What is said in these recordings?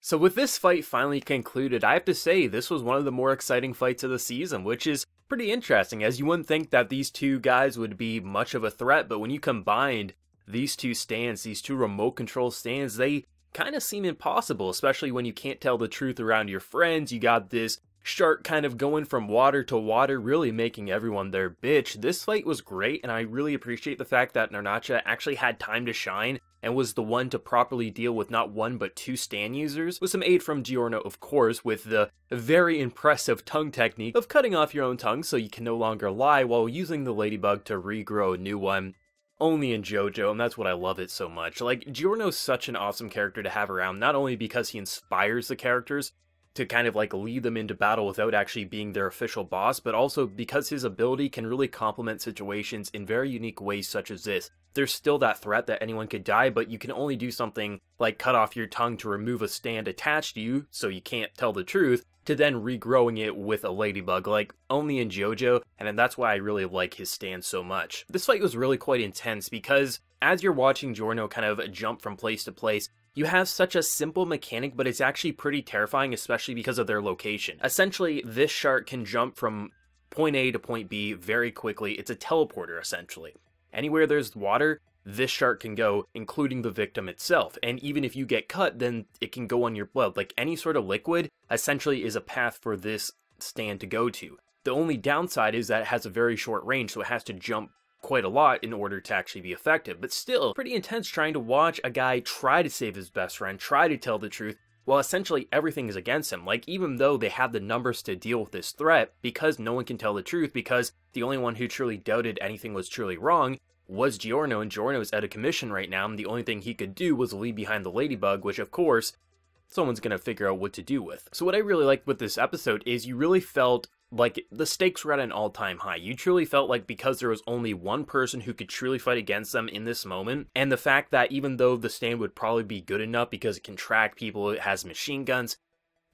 So with this fight finally concluded, I have to say this was one of the more exciting fights of the season, which is pretty interesting, as you wouldn't think that these two guys would be much of a threat, but when you combined these two stands, these two remote control stands, they kind of seem impossible, especially when you can't tell the truth around your friends. You got this shark kind of going from water to water, really making everyone their bitch. This fight was great, and I really appreciate the fact that Narancia actually had time to shine and was the one to properly deal with not one but two stand users, with some aid from Giorno, of course, with the very impressive tongue technique of cutting off your own tongue so you can no longer lie while using the ladybug to regrow a new one. Only in JoJo, and that's what I love it so much. Like, Giorno's such an awesome character to have around, not only because he inspires the characters to kind of like lead them into battle without actually being their official boss, but also because his ability can really complement situations in very unique ways such as this. There's still that threat that anyone could die, but you can only do something like cut off your tongue to remove a stand attached to you so you can't tell the truth, to then regrowing it with a ladybug, like only in JoJo, and that's why I really like his stand so much. This fight was really quite intense because as you're watching Giorno kind of jump from place to place, you have such a simple mechanic, but it's actually pretty terrifying, especially because of their location. Essentially, this shark can jump from point A to point B very quickly. It's a teleporter, essentially. Anywhere there's water, this shark can go, including the victim itself. And even if you get cut, then it can go on your blood. Like, any sort of liquid, essentially, is a path for this stand to go to. The only downside is that it has a very short range, so it has to jump quite a lot in order to actually be effective, but still pretty intense trying to watch a guy try to save his best friend, try to tell the truth, while essentially everything is against him. Like, even though they have the numbers to deal with this threat, because no one can tell the truth, because the only one who truly doubted anything was truly wrong was Giorno, and Giorno is out of commission right now, and the only thing he could do was leave behind the ladybug, which of course someone's gonna figure out what to do with. So what I really liked with this episode is you really felt like the stakes were at an all-time high. You truly felt like because there was only one person who could truly fight against them in this moment, and the fact that even though the stand would probably be good enough because it can track people, it has machine guns,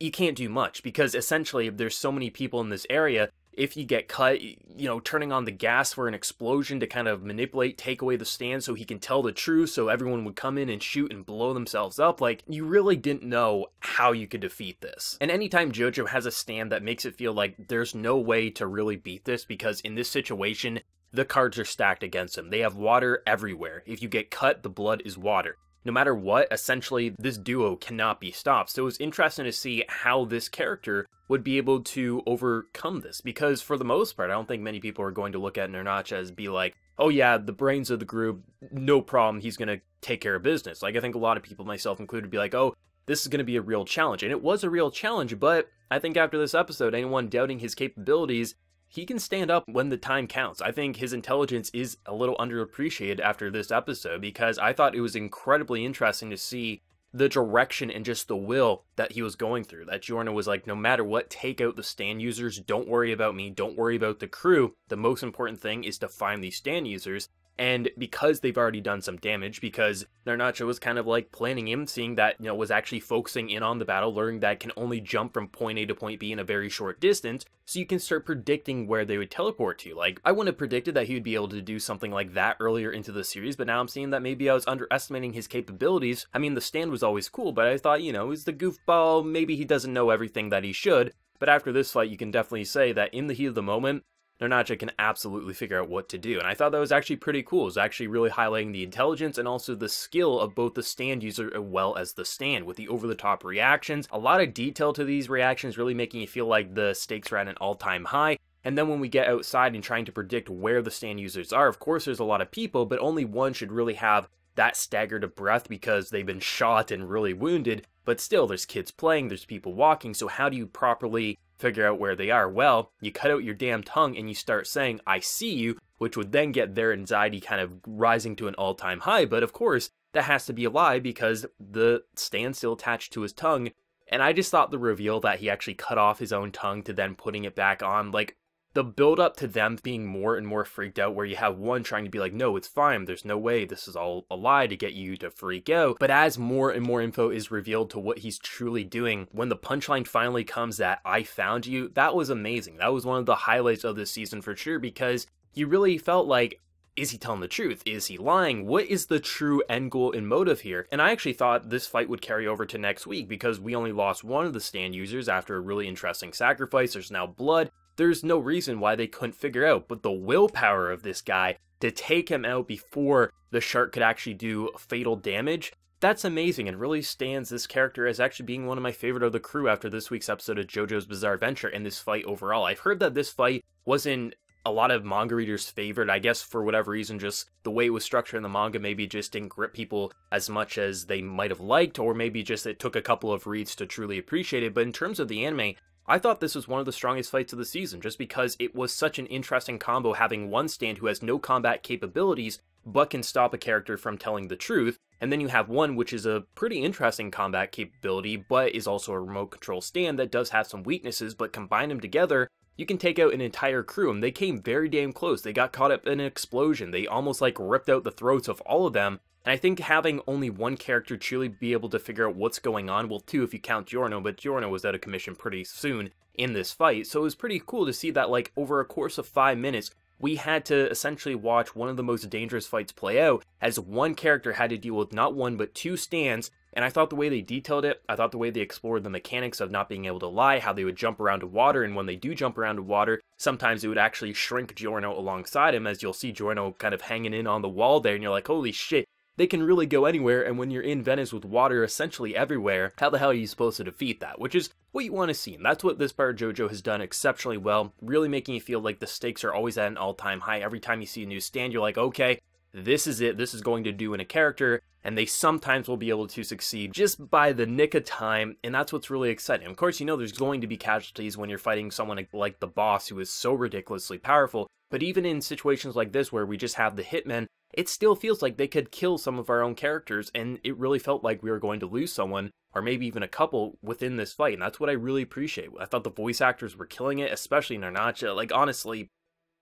you can't do much because essentially there's so many people in this area. If you get cut, you know, turning on the gas for an explosion to kind of manipulate, take away the stand so he can tell the truth, so everyone would come in and shoot and blow themselves up. Like, you really didn't know how you could defeat this. And anytime JoJo has a stand that makes it feel like there's no way to really beat this, because in this situation, the cards are stacked against him. They have water everywhere. If you get cut, the blood is water. No matter what, essentially, this duo cannot be stopped. So it was interesting to see how this character would be able to overcome this, because for the most part, I don't think many people are going to look at Narancia as be like, oh yeah, the brains of the group, no problem, he's going to take care of business. Like, I think a lot of people, myself included, be like, oh, this is going to be a real challenge. And it was a real challenge, but I think after this episode, anyone doubting his capabilities, he can stand up when the time counts. I think his intelligence is a little underappreciated after this episode, because I thought it was incredibly interesting to see the direction and just the will that he was going through. That Giorno was like, no matter what, take out the stand users, don't worry about me, don't worry about the crew. The most important thing is to find these stand users. And because they've already done some damage, because Narancia was kind of like planning him, seeing that, you know, was actually focusing in on the battle, learning that it can only jump from point A to point B in a very short distance, so you can start predicting where they would teleport to. Like, I wouldn't have predicted that he would be able to do something like that earlier into the series, but now I'm seeing that maybe I was underestimating his capabilities. I mean, the stand was always cool, but I thought, you know, he's the goofball, maybe he doesn't know everything that he should. But after this fight, you can definitely say that in the heat of the moment, Narancia can absolutely figure out what to do, and I thought that was actually pretty cool. It was actually really highlighting the intelligence and also the skill of both the stand user as well as the stand, with the over-the-top reactions. A lot of detail to these reactions, really making you feel like the stakes are at an all-time high. And then when we get outside and trying to predict where the stand users are, of course there's a lot of people, but only one should really have that staggered of breath because they've been shot and really wounded. But still, there's kids playing, there's people walking, so how do you properly figure out where they are? Well, you cut out your damn tongue and you start saying, I see you, which would then get their anxiety kind of rising to an all-time high. But of course, that has to be a lie because the stand's still attached to his tongue. And I just thought the reveal that he actually cut off his own tongue to then putting it back on, like, the build up to them being more and more freaked out, where you have one trying to be like, no, it's fine, there's no way, this is all a lie to get you to freak out. But as more and more info is revealed to what he's truly doing, when the punchline finally comes that I found you, that was amazing. That was one of the highlights of this season for sure, because you really felt like is he telling the truth? Is he lying? What is the true end goal and motive here? And I actually thought this fight would carry over to next week because we only lost one of the stand users after a really interesting sacrifice. There's now blood. There's no reason why they couldn't figure out, but the willpower of this guy to take him out before the shark could actually do fatal damage, that's amazing and really stands this character as actually being one of my favorite of the crew after this week's episode of JoJo's Bizarre Adventure and this fight overall. I've heard that this fight wasn't a lot of manga readers' favorite. I guess for whatever reason, just the way it was structured in the manga maybe just didn't grip people as much as they might have liked, or maybe just it took a couple of reads to truly appreciate it. But in terms of the anime, I thought this was one of the strongest fights of the season, just because it was such an interesting combo having one stand who has no combat capabilities, but can stop a character from telling the truth, and then you have one which is a pretty interesting combat capability, but is also a remote control stand that does have some weaknesses, but combine them together, you can take out an entire crew, and they came very damn close. They got caught up in an explosion. They almost like ripped out the throats of all of them. And I think having only one character truly be able to figure out what's going on, well, two if you count Giorno, but Giorno was out of commission pretty soon in this fight. So it was pretty cool to see that, like, over a course of 5 minutes, we had to essentially watch one of the most dangerous fights play out, as one character had to deal with not one but two stands. And I thought the way they detailed it, I thought the way they explored the mechanics of not being able to lie, how they would jump around to water, and when they do jump around to water, sometimes it would actually shrink Giorno alongside him, as you'll see Giorno kind of hanging in on the wall there, and you're like, holy shit, they can really go anywhere, and when you're in Venice with water essentially everywhere, how the hell are you supposed to defeat that? Which is what you want to see, and that's what this part of JoJo has done exceptionally well, really making you feel like the stakes are always at an all-time high. Every time you see a new stand, you're like, okay, this is it, this is going to do in a character, and they sometimes will be able to succeed just by the nick of time, and that's what's really exciting. Of course, you know there's going to be casualties when you're fighting someone like the boss who is so ridiculously powerful, but even in situations like this where we just have the hitmen, it still feels like they could kill some of our own characters, and it really felt like we were going to lose someone, or maybe even a couple, within this fight, and that's what I really appreciate. I thought the voice actors were killing it, especially Narancia. Like, honestly,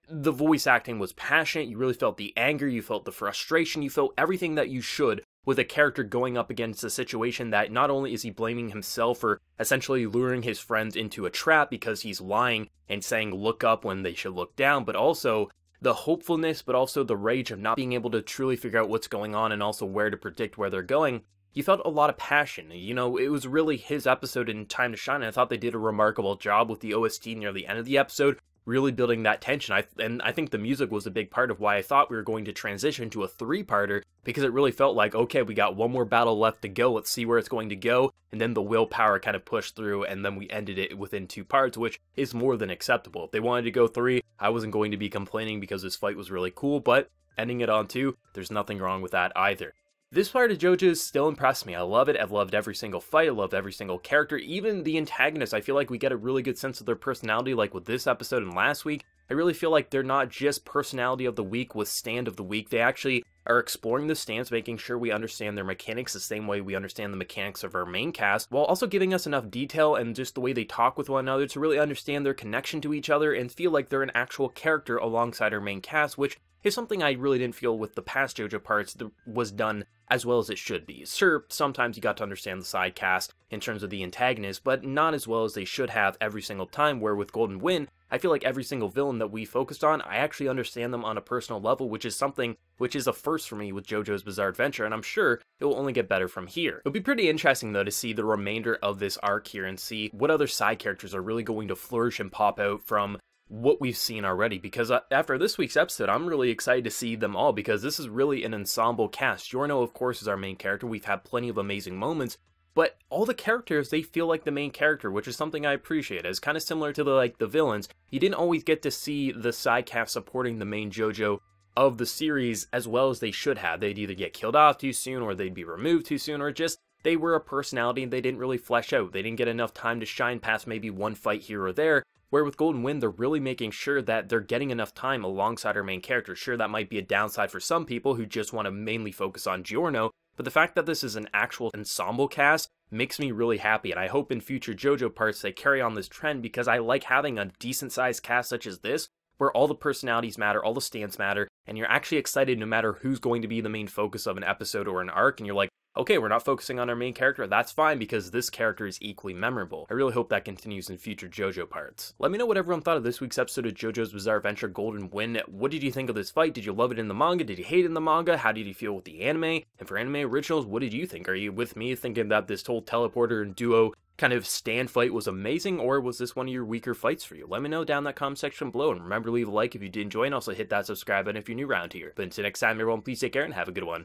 the voice acting was passionate, you really felt the anger, you felt the frustration, you felt everything that you should with a character going up against a situation that not only is he blaming himself for essentially luring his friends into a trap because he's lying and saying look up when they should look down, but also the hopefulness, but also the rage of not being able to truly figure out what's going on and also where to predict where they're going. You felt a lot of passion. You know, it was really his episode in Time to Shine, and I thought they did a remarkable job with the OST near the end of the episode, really building that tension. And I think the music was a big part of why I thought we were going to transition to a three-parter, because it really felt like, okay, we got one more battle left to go, let's see where it's going to go, and then the willpower kind of pushed through, and then we ended it within 2 parts, which is more than acceptable. If they wanted to go 3, I wasn't going to be complaining because this fight was really cool, but ending it on 2, there's nothing wrong with that either. This part of JoJo's still impressed me. I love it. I've loved every single fight. I loved every single character. Even the antagonists, I feel like we get a really good sense of their personality, like with this episode and last week. I really feel like they're not just personality of the week with stand of the week. They actually are exploring the stands, making sure we understand their mechanics the same way we understand the mechanics of our main cast, while also giving us enough detail and just the way they talk with one another to really understand their connection to each other and feel like they're an actual character alongside our main cast, which is something I really didn't feel with the past JoJo parts that was done as well as it should be. Sure, sometimes you got to understand the side cast in terms of the antagonist, but not as well as they should have every single time, where with Golden Wind, I feel like every single villain that we focused on, I actually understand them on a personal level, which is something which is a first for me with JoJo's Bizarre Adventure, and I'm sure it will only get better from here. It'll be pretty interesting though to see the remainder of this arc here and see what other side characters are really going to flourish and pop out from what we've seen already, because after this week's episode, I'm really excited to see them all, because this is really an ensemble cast. Giorno, of course, is our main character. We've had plenty of amazing moments, but all the characters, they feel like the main character, which is something I appreciate. It's kind of similar to the villains. You didn't always get to see the side cast supporting the main JoJo of the series as well as they should have. They'd either get killed off too soon, or they'd be removed too soon, or just they were a personality and they didn't really flesh out. They didn't get enough time to shine past maybe one fight here or there. Where with Golden Wind, they're really making sure that they're getting enough time alongside our main character. Sure, that might be a downside for some people who just want to mainly focus on Giorno, but the fact that this is an actual ensemble cast makes me really happy, and I hope in future JoJo parts they carry on this trend, because I like having a decent-sized cast such as this, where all the personalities matter, all the stands matter, and you're actually excited no matter who's going to be the main focus of an episode or an arc, and you're like, Okay, we're not focusing on our main character, that's fine because this character is equally memorable. I really hope that continues in future JoJo parts. Let me know what everyone thought of this week's episode of JoJo's Bizarre Adventure Golden Wind. What did you think of this fight? Did you love it in the manga? Did you hate it in the manga? How did you feel with the anime? And for anime originals, what did you think? Are you with me thinking that this whole teleporter and duo kind of stand fight was amazing, or was this one of your weaker fights for you? Let me know down in that comment section below, and remember to leave a like if you did enjoy, and also hit that subscribe button if you're new around here. But until next time, everyone, please take care and have a good one.